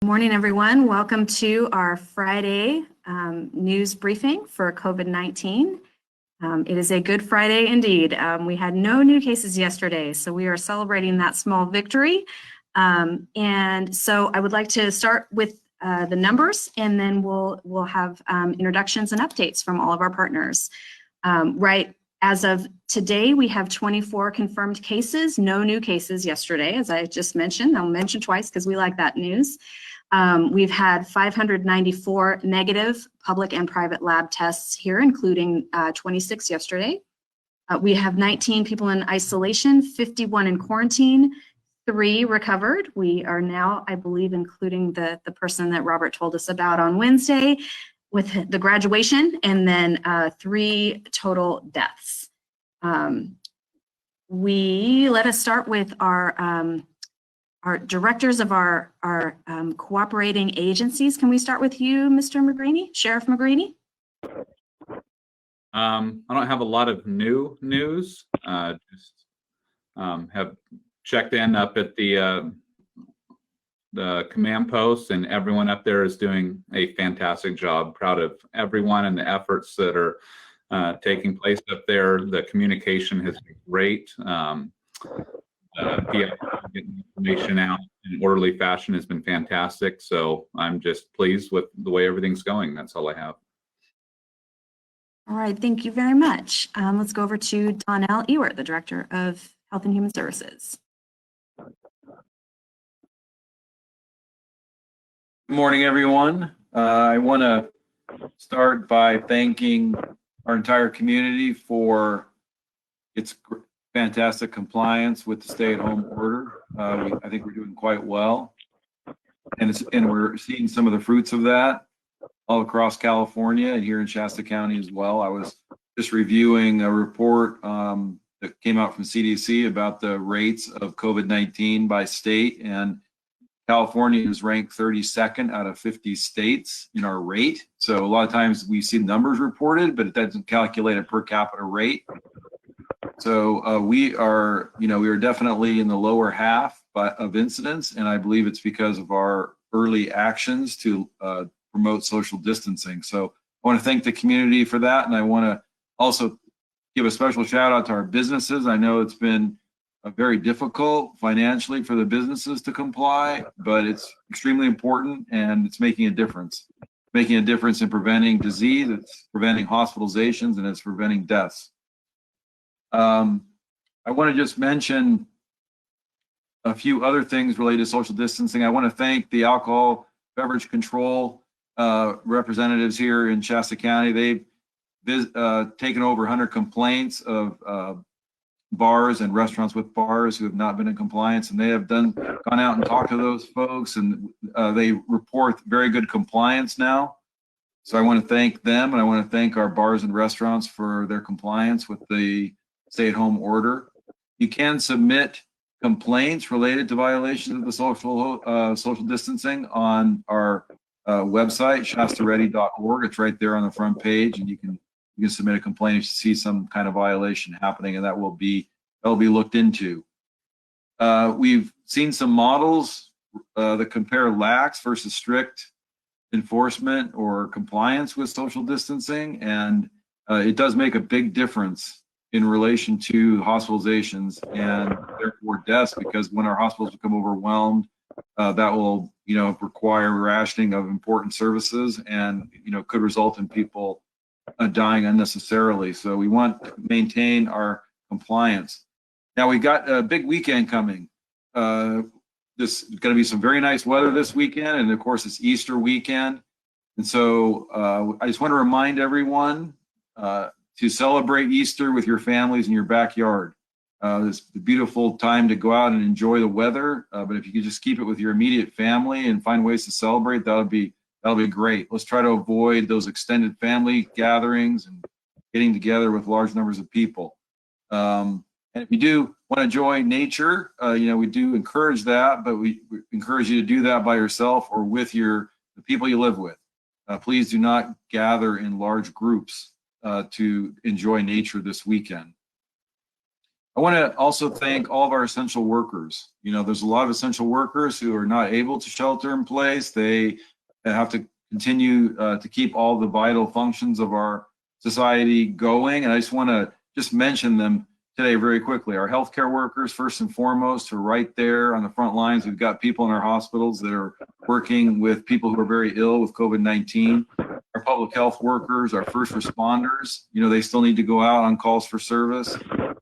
Good morning, everyone. Welcome to our Friday news briefing for COVID-19. It is a good Friday indeed. We had no new cases yesterday, so we are celebrating that small victory. And so I would like to start with the numbers, and then we'll have introductions and updates from all of our partners. Right as of today, we have 24 confirmed cases, no new cases yesterday, as I just mentioned. I'll mention twice because we like that news. We've had 594 negative public and private lab tests here, including 26 yesterday. We have 19 people in isolation, 51 in quarantine, 3 recovered. We are now, I believe, including the person that Robert told us about on Wednesday with the graduation, and then 3 total deaths. Let us start with our directors of our cooperating agencies. Can we start with you, Mr. McGreeny, Sheriff McGreeny? I don't have a lot of new news. Just have checked in up at the command post, and everyone up there is doing a fantastic job. Proud of everyone and the efforts that are taking place up there. The communication has been great. Getting information out in an orderly fashion has been fantastic. So I'm just pleased with the way everything's going. That's all I have. All right, thank you very much. Let's go over to Donnell Ewert, the Director of Health and Human Services. Good morning, everyone. I want to start by thanking our entire community for its fantastic compliance with the stay-at-home order. I think we're doing quite well, and we're seeing some of the fruits of that all across California and here in Shasta County as well. I was just reviewing a report that came out from CDC about the rates of COVID-19 by state, and California is ranked 32nd out of 50 states in our rate. So a lot of times we see numbers reported, but it doesn't calculate a per capita rate. So we are definitely in the lower half of incidents, and I believe it's because of our early actions to promote social distancing. So I want to thank the community for that, and I want to also give a special shout out to our businesses. I know it's been very difficult financially for the businesses to comply, but it's extremely important, and it's making a difference. Making a difference in preventing disease, it's preventing hospitalizations, and it's preventing deaths. I want to just mention a few other things related to social distancing. I want to thank the alcohol beverage control representatives here in Shasta County. They've taken over 100 complaints of bars and restaurants with bars who have not been in compliance, and they have gone out and talked to those folks, and they report very good compliance now. So I want to thank them, and I want to thank our bars and restaurants for their compliance with the stay-at-home order. You can submit complaints related to violations of the social distancing on our website, shastaready.org. It's right there on the front page, and you can submit a complaint if you see some kind of violation happening, and that will be looked into. We've seen some models that compare lax versus strict enforcement or compliance with social distancing, and it does make a big difference in relation to hospitalizations and therefore deaths, because when our hospitals become overwhelmed, that will require rationing of important services, and could result in people dying unnecessarily. So we want to maintain our compliance. Now we got a big weekend coming. This is going to be some very nice weather this weekend, and of course it's Easter weekend. And so I just want to remind everyone to celebrate Easter with your families in your backyard. It's a beautiful time to go out and enjoy the weather, but if you could just keep it with your immediate family and find ways to celebrate, that'll be great. Let's try to avoid those extended family gatherings and getting together with large numbers of people. And if you do want to enjoy nature, we do encourage that, but we encourage you to do that by yourself or with the people you live with. Please do not gather in large groups to enjoy nature this weekend. I want to also thank all of our essential workers. You know, there's a lot of essential workers who are not able to shelter in place. They have to continue to keep all the vital functions of our society going. And I just want to just mention them today very quickly. Our healthcare workers, first and foremost, are right there on the front lines. We've got people in our hospitals that are working with people who are very ill with COVID-19. Our public health workers, our first responders, you know, they still need to go out on calls for service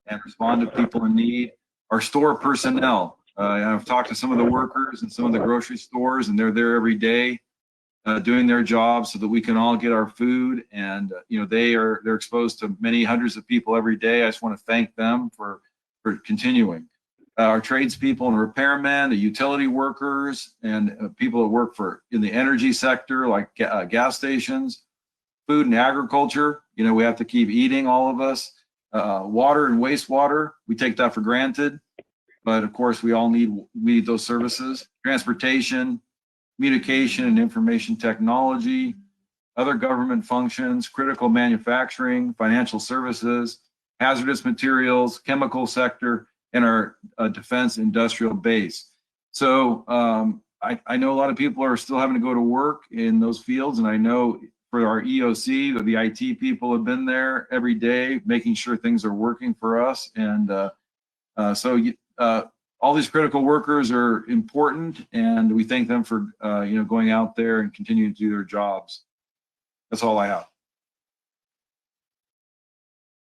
and respond to people in need. Our store personnel, I've talked to some of the workers in some of the grocery stores, and they're there every day doing their job so that we can all get our food. And you know, they're exposed to many hundreds of people every day. I just want to thank them for continuing. Our tradespeople and repairmen, the utility workers, and people that work in the energy sector, like gas stations, food and agriculture. You know, we have to keep eating, all of us. Water and wastewater, we take that for granted, but of course we all need those services. Transportation, communication and information technology, other government functions, critical manufacturing, financial services, hazardous materials, chemical sector, and our defense industrial base. So I know a lot of people are still having to go to work in those fields, and I know for our EOC, the IT people have been there every day, making sure things are working for us. And all these critical workers are important, and we thank them for you know, going out there and continuing to do their jobs. That's all I have.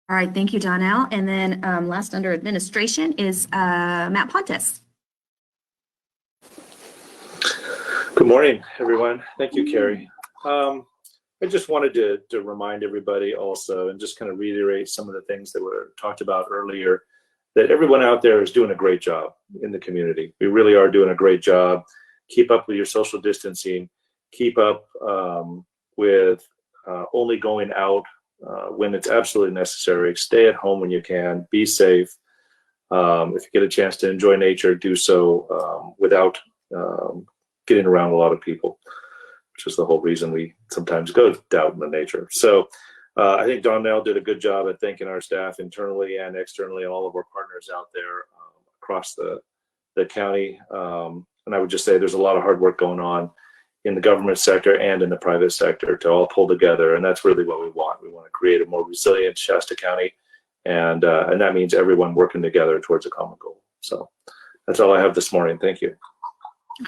All right, thank you, Donnell. And then last under administration is Matt Pontes. Good morning, everyone. Thank you, Carrie. I just wanted to remind everybody also, and just kind of reiterate some of the things that were talked about earlier, that everyone out there is doing a great job in the community. We really are doing a great job. Keep up with your social distancing. Keep up with only going out when it's absolutely necessary. Stay at home when you can. Be safe. If you get a chance to enjoy nature, do so without getting around a lot of people, which is the whole reason we sometimes go out in the nature. So I think Donnell did a good job at thanking our staff internally and externally, and all of our partners out there across the county. And I would just say there's a lot of hard work going on in the government sector and in the private sector to all pull together. And that's really what we want. We want to create a more resilient Shasta County. And that means everyone working together towards a common goal. So that's all I have this morning. Thank you.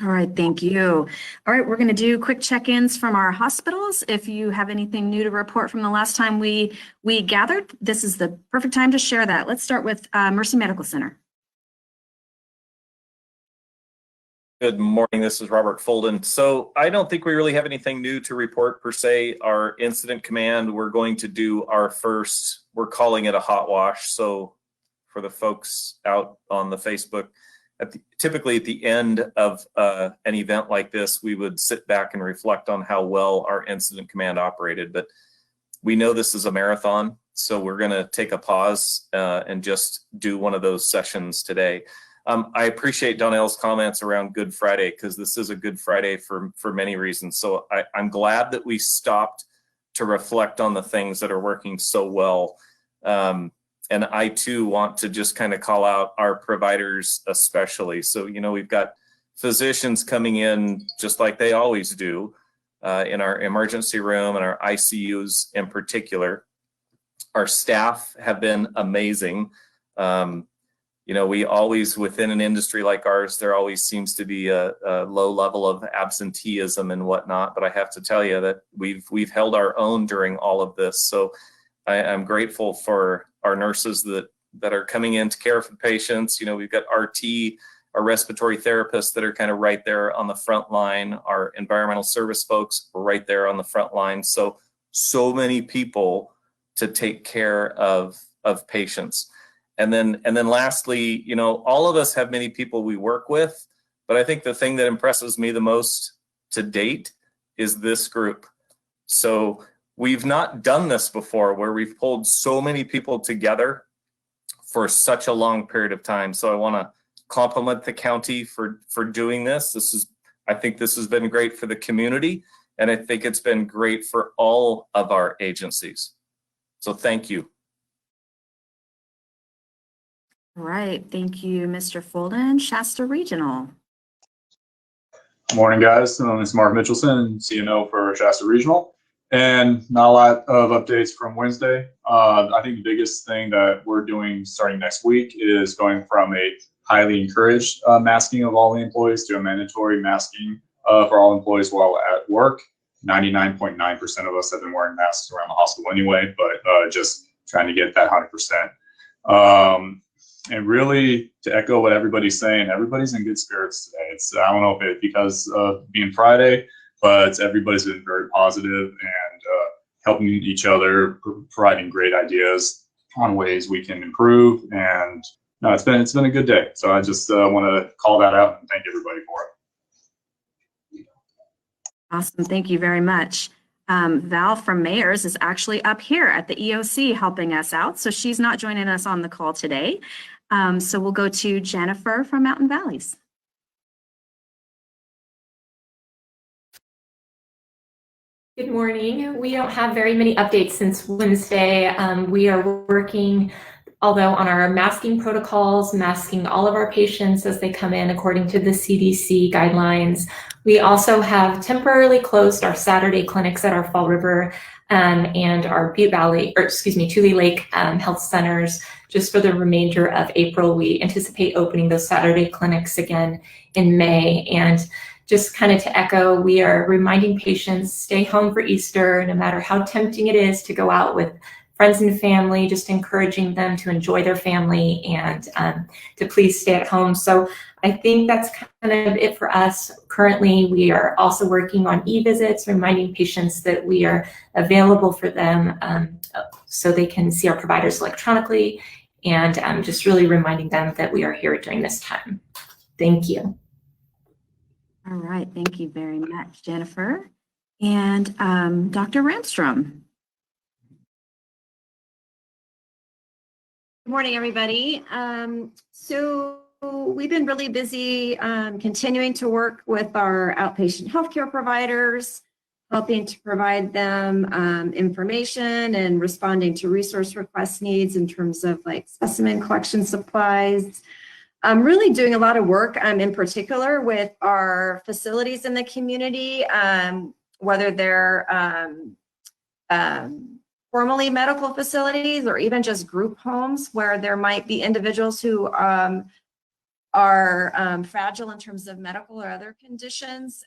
All right, thank you. All right, we're going to do quick check-ins from our hospitals. If you have anything new to report from the last time we gathered, this is the perfect time to share that. Let's start with Mercy Medical Center. Good morning, this is Robert Folden. So I don't think we really have anything new to report per se. Our incident command, we're going to do our first, we're calling it a hot wash. So for the folks out on the Facebook, typically at the end of an event like this, we would sit back and reflect on how well our incident command operated. But we know this is a marathon, so we're going to take a pause and just do one of those sessions today. I appreciate Donnell's comments around Good Friday, because this is a Good Friday for many reasons. So I'm glad that we stopped to reflect on the things that are working so well. And I too want to just kind of call out our providers especially. So, you know, we've got physicians coming in just like they always do in our emergency room and our ICUs in particular. Our staff have been amazing. You know, we always, within an industry like ours, there always seems to be a low level of absenteeism and whatnot. But I have to tell you that we've held our own during all of this. So I'm grateful for our nurses that are coming in to care for patients. You know, we've got RT, our respiratory therapists that are kind of right there on the front line. Our environmental service folks are right there on the front line. So many people to take care of patients. And then lastly, you know, all of us have many people we work with, but I think the thing that impresses me the most to date is this group. So we've not done this before, where we've pulled so many people together for such a long period of time. So I want to compliment the county for doing this. I think this has been great for the community, and I think it's been great for all of our agencies. So thank you. All right, thank you, Mr. Folden. Shasta Regional. Morning, guys. It's Mark Mitchelson, CNO for Shasta Regional, and not a lot of updates from Wednesday. I think the biggest thing that we're doing starting next week is going from a highly encouraged masking of all the employees to a mandatory masking for all employees while at work. 99.9% of us have been wearing masks around the hospital anyway, but just trying to get that 100%. And really, to echo what everybody's saying, everybody's in good spirits today. I don't know if it's because of being Friday, but everybody's been very positive and helping each other, providing great ideas on ways we can improve. And no, it's been a good day. So I just want to call that out and thank everybody for it. Awesome, thank you very much. Val from Mayors is actually up here at the EOC helping us out, so she's not joining us on the call today. So we'll go to Jennifer from Mountain Valleys. Good morning. We don't have very many updates since Wednesday. We are working, although, on our masking protocols, masking all of our patients as they come in according to the CDC guidelines. We also have temporarily closed our Saturday clinics at our Fall River and our Tule Lake health centers just for the remainder of April. We anticipate opening those Saturday clinics again in May. And just kind of to echo, we are reminding patients, stay home for Easter, no matter how tempting it is to go out with friends and family, just encouraging them to enjoy their family and to please stay at home. So I think that's kind of it for us. Currently, we are also working on e-visits, reminding patients that we are available for them so they can see our providers electronically, and just really reminding them that we are here during this time. Thank you. All right, thank you very much, Jennifer. And Dr. Ramstrom. Good morning, everybody. So we've been really busy continuing to work with our outpatient healthcare providers, helping to provide them information and responding to resource request needs in terms of like specimen collection supplies. I'm really doing a lot of work in particular with our facilities in the community, whether they're formally medical facilities or even just group homes where there might be individuals who are fragile in terms of medical or other conditions.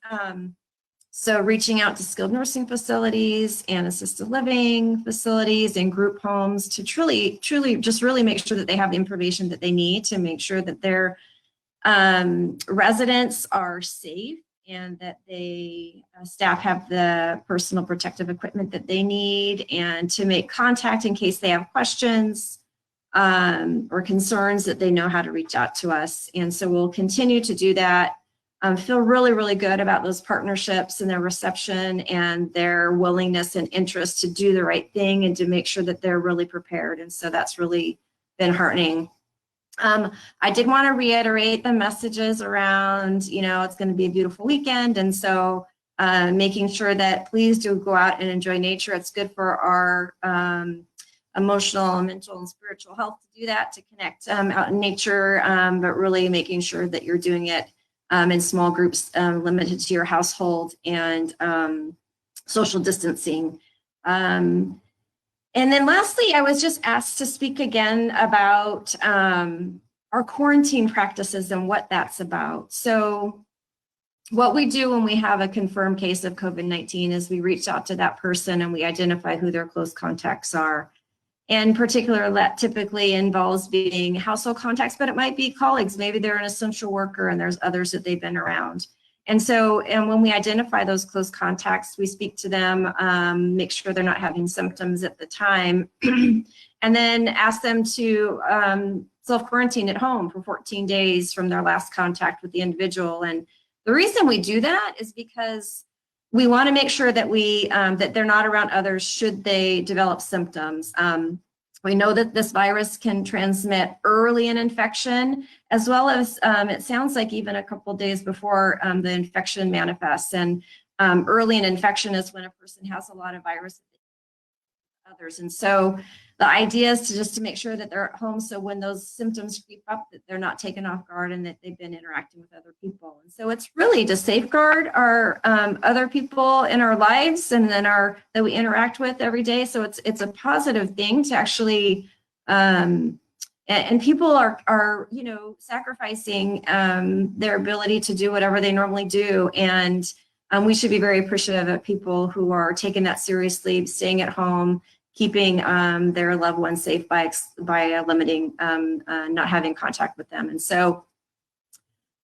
So reaching out to skilled nursing facilities and assisted living facilities and group homes to truly just really make sure that they have the information that they need to make sure that their residents are safe and that staff have the personal protective equipment that they need, and to make contact in case they have questions or concerns, that they know how to reach out to us. And so we'll continue to do that. Feel really, really good about those partnerships and their reception and their willingness and interest to do the right thing and to make sure that they're really prepared. And so that's really been heartening. I did want to reiterate the messages around, it's going to be a beautiful weekend. And so making sure that please do go out and enjoy nature. It's good for our emotional, mental, and spiritual health to do that, to connect out in nature, but really making sure that you're doing it in small groups limited to your household, and social distancing. And then lastly, I was just asked to speak again about our quarantine practices and what that's about. So what we do when we have a confirmed case of COVID-19 is we reach out to that person and we identify who their close contacts are. In particular, that typically involves being household contacts, but it might be colleagues. Maybe they're an essential worker and there's others that they've been around. And when we identify those close contacts, we speak to them, make sure they're not having symptoms at the time, and then ask them to self-quarantine at home for 14 days from their last contact with the individual. And the reason we do that is because we want to make sure that that they're not around others should they develop symptoms. We know that this virus can transmit early in infection, as well as it sounds like even a couple of days before the infection manifests. And early in infection is when a person has a lot of virus others. And so the idea is to make sure that they're at home. So when those symptoms creep up, that they're not taken off guard and that they've been interacting with other people. And so it's really to safeguard our other people in our lives and then that we interact with every day. So it's a positive thing to actually, and people are sacrificing their ability to do whatever they normally do. And we should be very appreciative of people who are taking that seriously, staying at home, keeping their loved ones safe by limiting not having contact with them. And so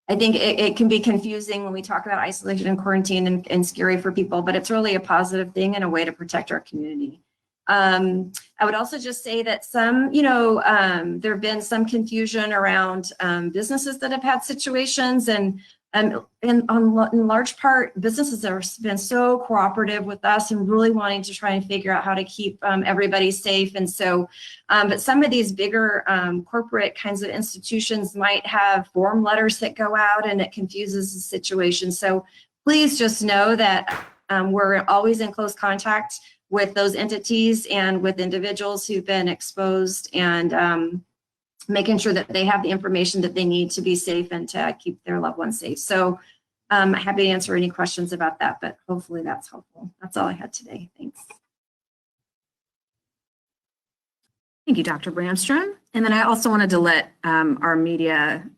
I think it can be confusing when we talk about isolation and quarantine and scary for people, but it's really a positive thing and a way to protect our community. I would also just say that there have been some confusion around businesses that have had situations, and in large part, businesses have been so cooperative with us and really wanting to try and figure out how to keep everybody safe. And so, but some of these bigger corporate kinds of institutions might have form letters that go out, and it confuses the situation. So please just know that we're always in close contact with those entities and with individuals who've been exposed, and making sure that they have the information that they need to be safe and to keep their loved ones safe. So I'm happy to answer any questions about that, but hopefully that's helpful. That's all I had today. Thanks. Thank you, Dr. Bramstrom. And then I also wanted to let our media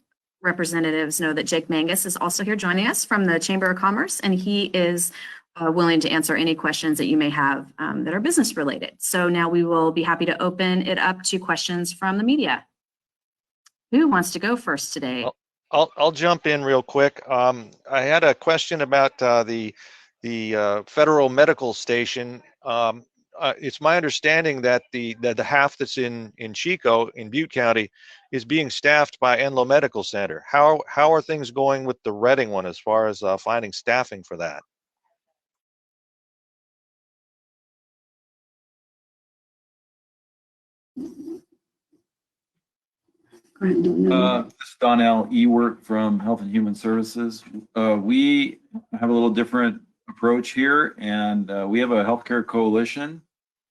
representatives know that Jake Mangus is also here joining us from the Chamber of Commerce, and he is willing to answer any questions that you may have that are business related. So now we will be happy to open it up to questions from the media. Who wants to go first today? I'll jump in real quick. I had a question about the federal medical station. It's my understanding that the half that's in Chico in Butte County is being staffed by Enloe Medical Center. How are things going with the Reading one as far as finding staffing for that? This is Donnell Ewert from Health and Human Services. We have a little different approach here, and we have a healthcare coalition.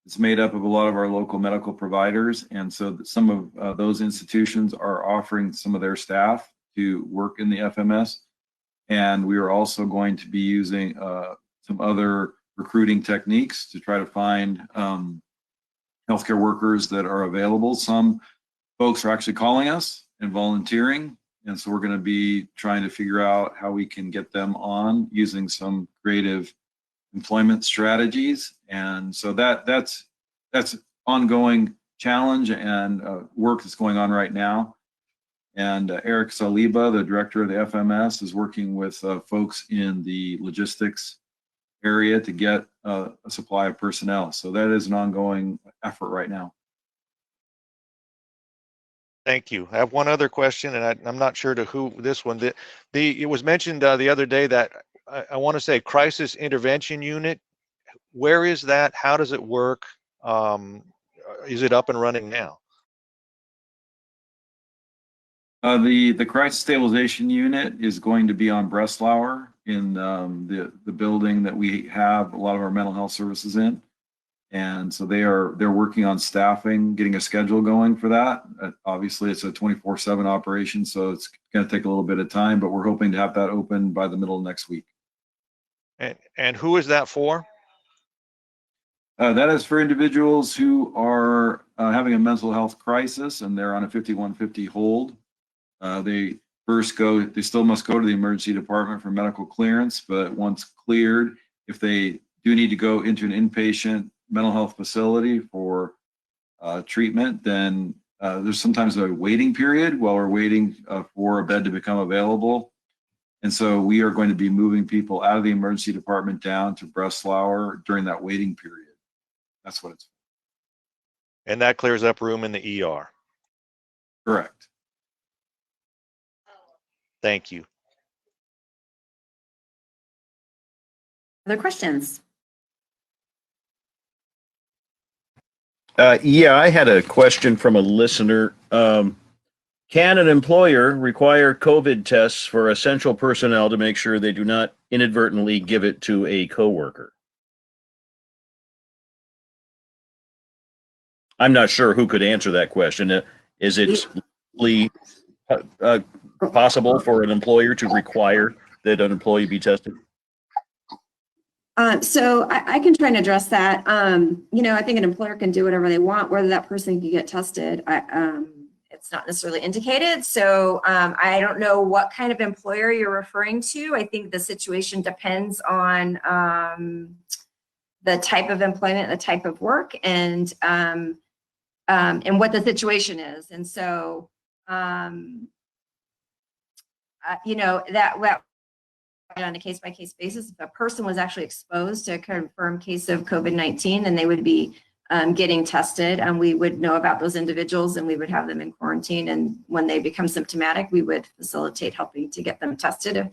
It's made up of a lot of our local medical providers, and so some of those institutions are offering some of their staff to work in the FMS. And we are also going to be using some other recruiting techniques to try to find healthcare workers that are available. Some folks are actually calling us and volunteering. And so we're going to be trying to figure out how we can get them on using some creative employment strategies. And so that's ongoing challenge and work that's going on right now. And Eric Saliba, the director of the FMS, is working with folks in the logistics area to get a supply of personnel. So that is an ongoing effort right now. Thank you. I have one other question, and I'm not sure to who this one. It was mentioned the other day that I want to say crisis intervention unit. Where is that? How does it work? Is it up and running now? The crisis stabilization unit is going to be on Breslauer in the building that we have a lot of our mental health services in. And so they're working on staffing, getting a schedule going for that. Obviously, it's a 24/7 operation, so it's going to take a little bit of time, but we're hoping to have that open by the middle of next week. And who is that for? That is for individuals who are having a mental health crisis and they're on a 5150 hold. They still must go to the emergency department for medical clearance, but once cleared, if they do need to go into an inpatient mental health facility for treatment, then there's sometimes a waiting period while we're waiting for a bed to become available. And so we are going to be moving people out of the emergency department down to Breslauer during that waiting period. That's what it's for. And that clears up room in the ER. Correct. Thank you. Other questions? Yeah, I had a question from a listener. Can an employer require COVID tests for essential personnel to make sure they do not inadvertently give it to a coworker? I'm not sure who could answer that question. Is it legally possible for an employer to require that an employee be tested? So I can try and address that. You know, I think an employer can do whatever they want, whether that person can get tested. It's not necessarily indicated. So I don't know what kind of employer you're referring to. I think the situation depends on the type of employment, the type of work, and what the situation is. And so, you know, that on a case-by-case basis, if a person was actually exposed to a confirmed case of COVID-19, then they would be getting tested, and we would know about those individuals and we would have them in quarantine. And when they become symptomatic, we would facilitate helping to get them tested.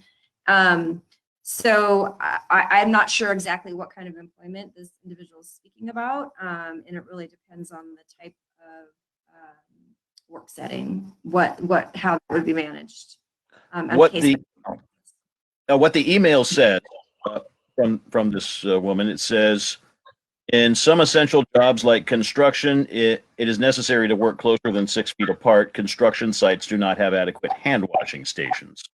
So I'm not sure exactly what kind of employment this individual is speaking about. And it really depends on the type of work setting, how it would be managed. What the email said from this woman, it says, in some essential jobs like construction, it is necessary to work closer than 6 feet apart. Construction sites do not have adequate hand washing stations.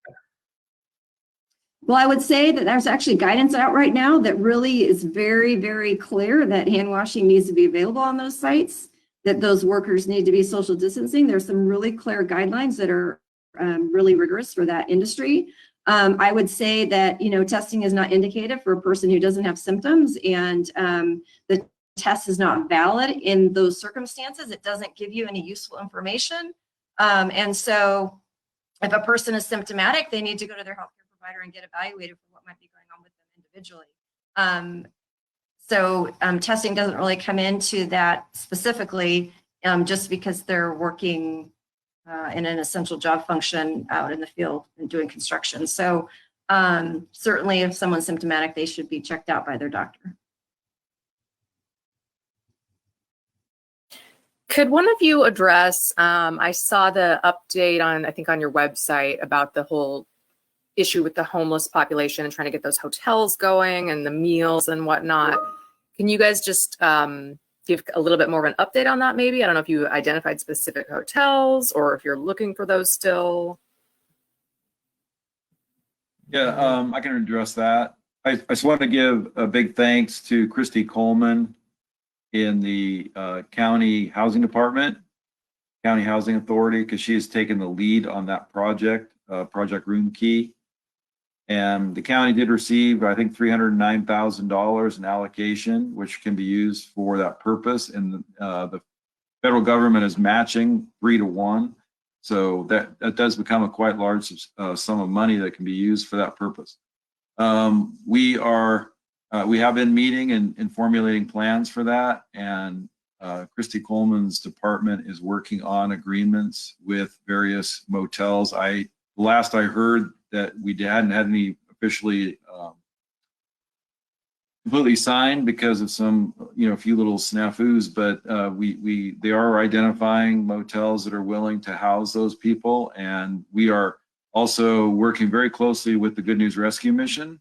Well, I would say that there's actually guidance out right now that really is very, very clear that hand washing needs to be available on those sites, that those workers need to be social distancing. There's some really clear guidelines that are really rigorous for that industry. I would say that, you know, testing is not indicated for a person who doesn't have symptoms, and the test is not valid in those circumstances. It doesn't give you any useful information. And so if a person is symptomatic, they need to go to their healthcare provider and get evaluated for what might be going on with them individually. So testing doesn't really come into that specifically, just because they're working in an essential job function out in the field and doing construction. So certainly if someone's symptomatic, they should be checked out by their doctor. Could one of you address, I saw the update on, I think on your website about the whole issue with the homeless population and trying to get those hotels going and the meals and whatnot. Can you guys just give a little bit more of an update on that maybe? I don't know if you identified specific hotels or if you're looking for those still. Yeah, I can address that. I just want to give a big thanks to Christy Coleman in the county housing department, county housing authority, because she has taken the lead on that project, Project Room Key. And the county did receive, I think, $309,000 in allocation, which can be used for that purpose. And the federal government is matching 3-to-1. So that does become a quite large sum of money that can be used for that purpose. We have been meeting and formulating plans for that. And Christy Coleman's department is working on agreements with various motels. Last I heard that we hadn't had any officially completely signed because of some, a few little snafus, but they are identifying motels that are willing to house those people. And we are also working very closely with the Good News Rescue Mission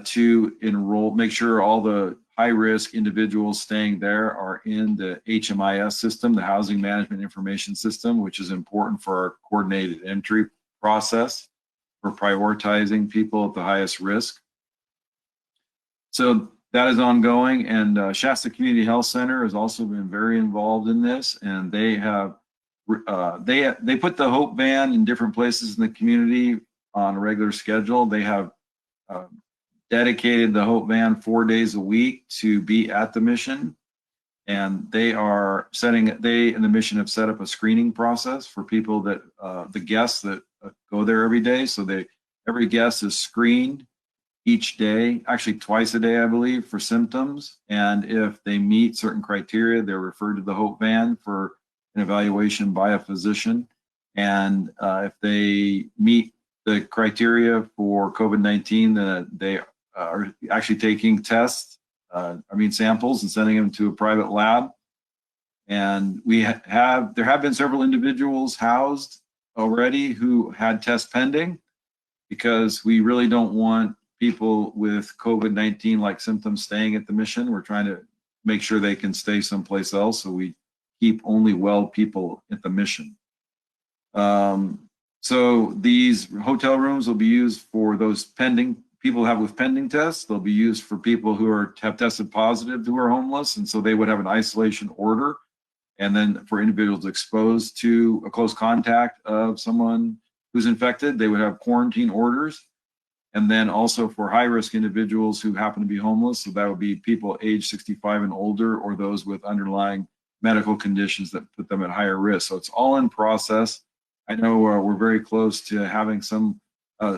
to make sure all the high-risk individuals staying there are in the HMIS system, the Housing Management Information System, which is important for our coordinated entry process for prioritizing people at the highest risk. So that is ongoing, and Shasta Community Health Center has also been very involved in this, and they have they put the Hope Van in different places in the community on a regular schedule. They have dedicated the Hope Van 4 days a week to be at the mission, and they and the mission have set up a screening process for people that the guests that go there every day. So every guest is screened each day, actually twice a day, I believe, for symptoms. And if they meet certain criteria, they're referred to the Hope Van for an evaluation by a physician. And if they meet the criteria for COVID-19, they are actually taking samples and sending them to a private lab. And there have been several individuals housed already who had tests pending, because we really don't want people with COVID-19 like symptoms staying at the mission. We're trying to make sure they can stay someplace else. So we keep only well people at the mission. So these hotel rooms will be used for those people have with pending tests. They'll be used for people who have tested positive who are homeless. And so they would have an isolation order. And then for individuals exposed to a close contact of someone who's infected, they would have quarantine orders. And then also for high-risk individuals who happen to be homeless, so that would be people age 65 and older, or those with underlying medical conditions that put them at higher risk. So it's all in process. I know we're very close to having some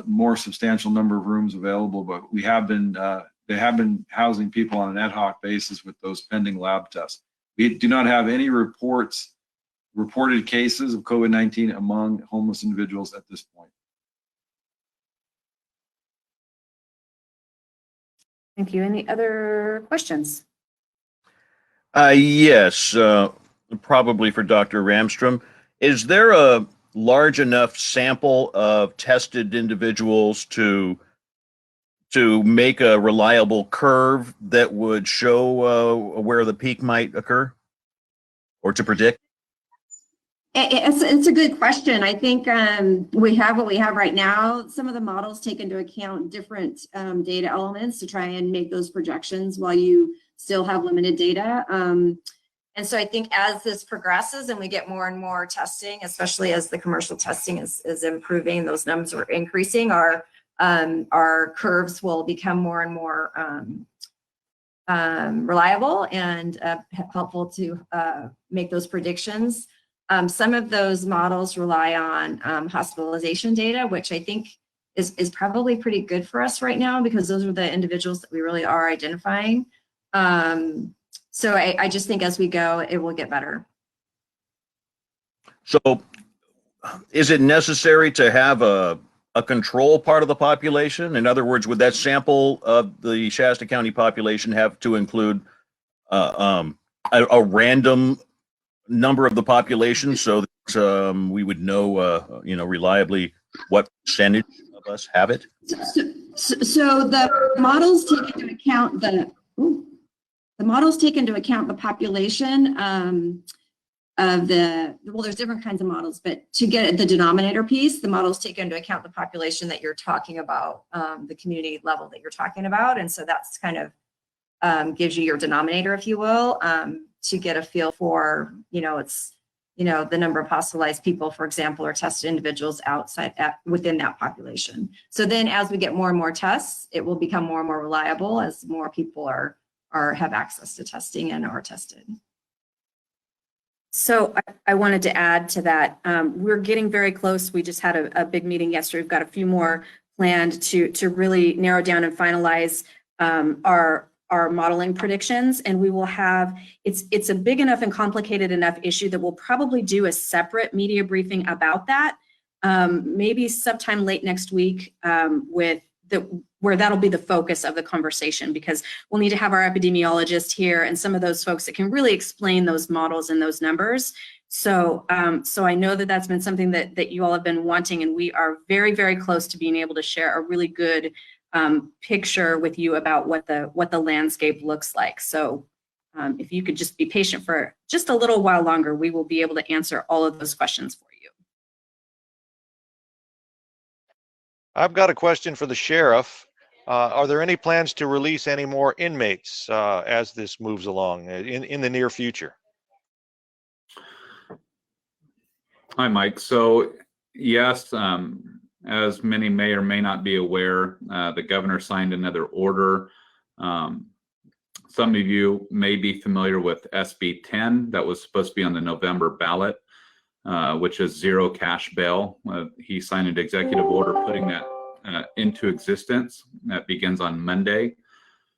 more substantial number of rooms available, but they have been housing people on an ad hoc basis with those pending lab tests. We do not have any reported cases of COVID-19 among homeless individuals at this point. Thank you. Any other questions? Yes, probably for Dr. Ramstrom. Is there a large enough sample of tested individuals to make a reliable curve that would show where the peak might occur, or to predict? It's a good question. I think we have what we have right now. Some of the models take into account different data elements to try and make those projections while you still have limited data. And so I think as this progresses and we get more and more testing, especially as the commercial testing is improving, those numbers are increasing, our curves will become more and more reliable and helpful to make those predictions. Some of those models rely on hospitalization data, which I think is probably pretty good for us right now, because those are the individuals that we really are identifying. So I just think as we go, it will get better. So is it necessary to have a control part of the population? In other words, would that sample of the Shasta County population have to include a random number of the population so that we would know, reliably what percentage of us have it? So the models take into account the population of there's different kinds of models, but to get at the denominator piece, the models take into account the population that you're talking about, the community level that you're talking about. And so that's kind of gives you your denominator, if you will, to get a feel for, the number of hospitalized people, for example, or tested individuals within that population. So then as we get more and more tests, it will become more and more reliable as more people have access to testing and are tested. So I wanted to add to that. We're getting very close. We just had a big meeting yesterday. We've got a few more planned to really narrow down and finalize our modeling predictions, and we will have, it's a big enough and complicated enough issue that we'll probably do a separate media briefing about that, maybe sometime late next week, where that'll be the focus of the conversation, because we'll need to have our epidemiologist here and some of those folks that can really explain those models and those numbers. So I know that that's been something that you all have been wanting, and we are very, very close to being able to share a really good picture with you about what the landscape looks like. So if you could just be patient for just a little while longer, we will be able to answer all of those questions for you. I've got a question for the sheriff. Are there any plans to release any more inmates as this moves along in the near future? Hi, Mike. So yes, as many may or may not be aware, the governor signed another order. Some of you may be familiar with SB 10 that was supposed to be on the November ballot, which is zero cash bail. He signed an executive order putting that into existence. That begins on Monday.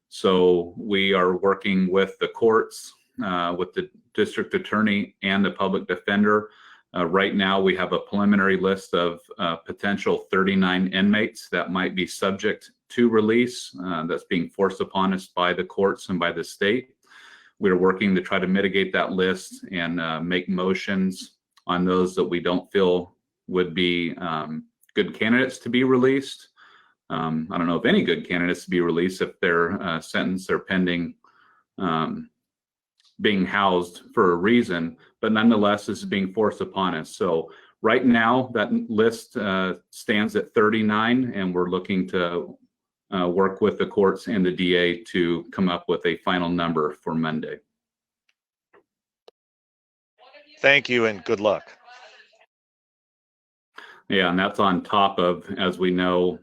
So we are working with the courts, with the district attorney and the public defender. Right now, we have a preliminary list of potential 39 inmates that might be subject to release that's being forced upon us by the courts and by the state. We're working to try to mitigate that list and make motions on those that we don't feel would be good candidates to be released. I don't know if any good candidates to be released if their sentence or pending being housed for a reason, but nonetheless, this is being forced upon us. So right now, that list stands at 39, and we're looking to work with the courts and the DA to come up with a final number for Monday. Thank you and good luck. Yeah, and that's on top of, as we know,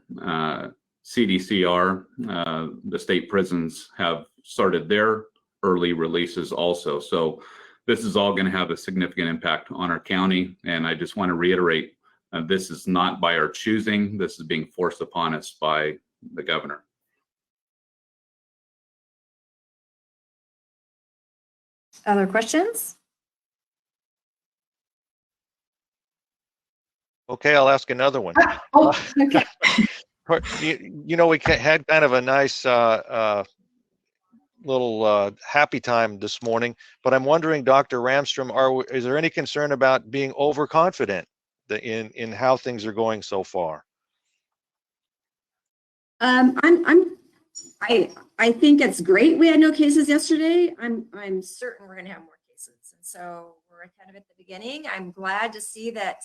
CDCR, the state prisons have started their early releases also. So this is all going to have a significant impact on our county. And I just want to reiterate, this is not by our choosing. This is being forced upon us by the governor. Other questions? Okay, I'll ask another one. Okay. You know, we had kind of a nice little happy time this morning, but I'm wondering, Dr. Ramstrom, is there any concern about being overconfident in how things are going so far? I think it's great we had no cases yesterday. I'm certain we're going to have more cases. And so we're kind of at the beginning. I'm glad to see that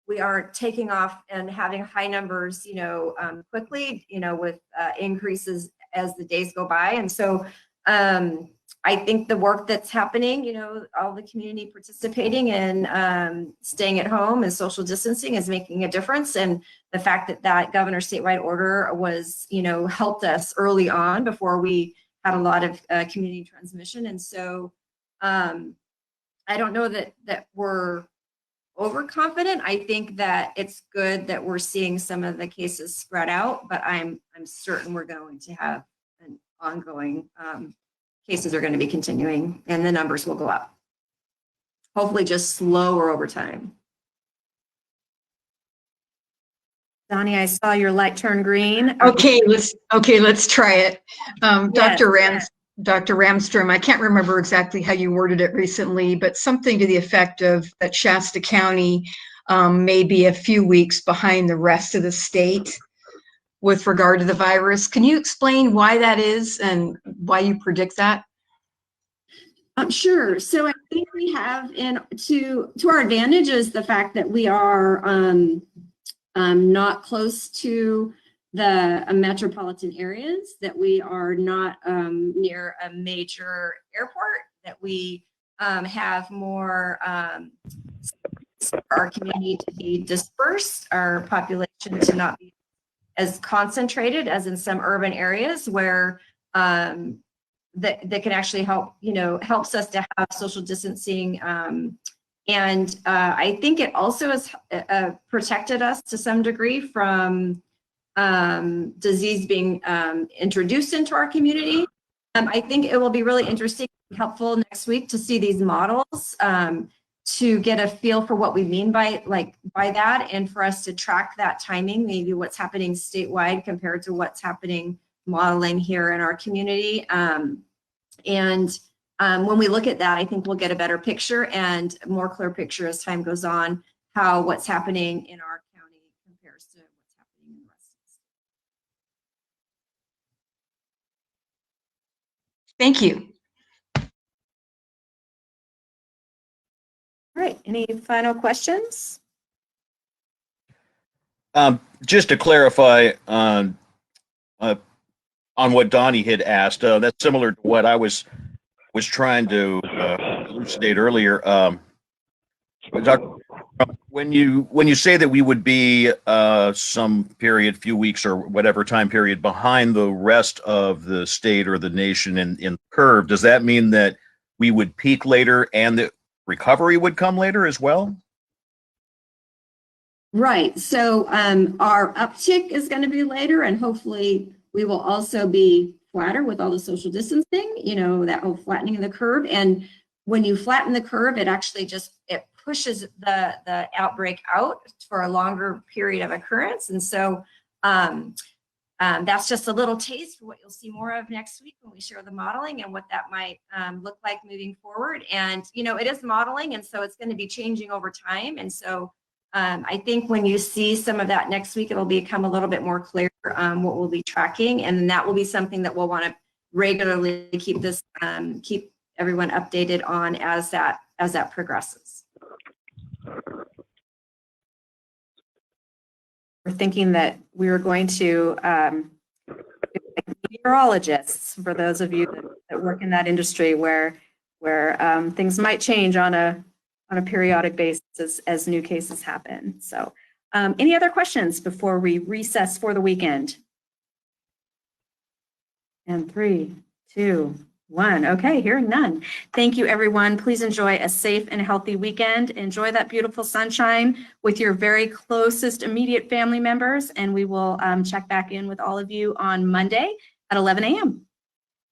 we are taking off and having high numbers, quickly, with increases as the days go by. And so I think the work that's happening, all the community participating and staying at home and social distancing is making a difference. And the fact that governor statewide order was, helped us early on before we had a lot of community transmission. And so I don't know that we're overconfident. I think that it's good that we're seeing some of the cases spread out, but I'm certain we're going to have an ongoing cases are going to be continuing and the numbers will go up. Hopefully just slower over time. Donnie, I saw your light turn green. Okay, let's try it. Yes, Dr. Ramstrom, I can't remember exactly how you worded it recently, but something to the effect of that Shasta County may be a few weeks behind the rest of the state with regard to the virus. Can you explain why that is and why you predict that? Sure. So I think we have to our advantage is the fact that we are not close to the metropolitan areas, that we are not near a major airport, that we have more our community to be dispersed, our population to not be as concentrated as in some urban areas where that can actually help, helps us to have social distancing. And I think it also has protected us to some degree from disease being introduced into our community. I think it will be really interesting and helpful next week to see these models to get a feel for what we mean by that, and for us to track that timing, maybe what's happening statewide compared to what's happening modeling here in our community. When we look at that, I think we'll get a better picture and more clear picture as time goes on, how what's happening in our county compares to what's happening in the rest of the state. Thank you. All right, any final questions? Just to clarify on what Donnie had asked, that's similar to what I was trying to elucidate earlier. Dr. When you say that we would be some period, few weeks or whatever time period behind the rest of the state or the nation in the curve, does that mean that we would peak later and that recovery would come later as well? Right. So our uptick is going to be later, and hopefully we will also be flatter with all the social distancing, that whole flattening of the curve. And when you flatten the curve, it actually it pushes the outbreak out for a longer period of occurrence. And so that's just a little taste for what you'll see more of next week when we share the modeling and what that might look like moving forward. And, it is modeling, and so it's going to be changing over time. And so I think when you see some of that next week, it'll become a little bit more clear what we'll be tracking. And that will be something that we'll want to regularly keep everyone updated on as that progresses. We're thinking that we are going to meteorologists, for those of you that work in that industry, where things might change on a periodic basis as new cases happen. So, any other questions before we recess for the weekend? And 3, 2, 1. Okay, hearing none. Thank you, everyone. Please enjoy a safe and healthy weekend. Enjoy that beautiful sunshine with your very closest immediate family members, and we will check back in with all of you on Monday at 11 a.m.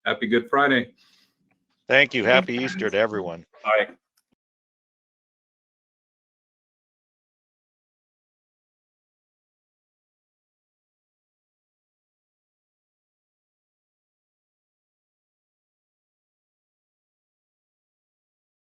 Happy Good Friday. Thank you. Happy Easter to everyone. Bye.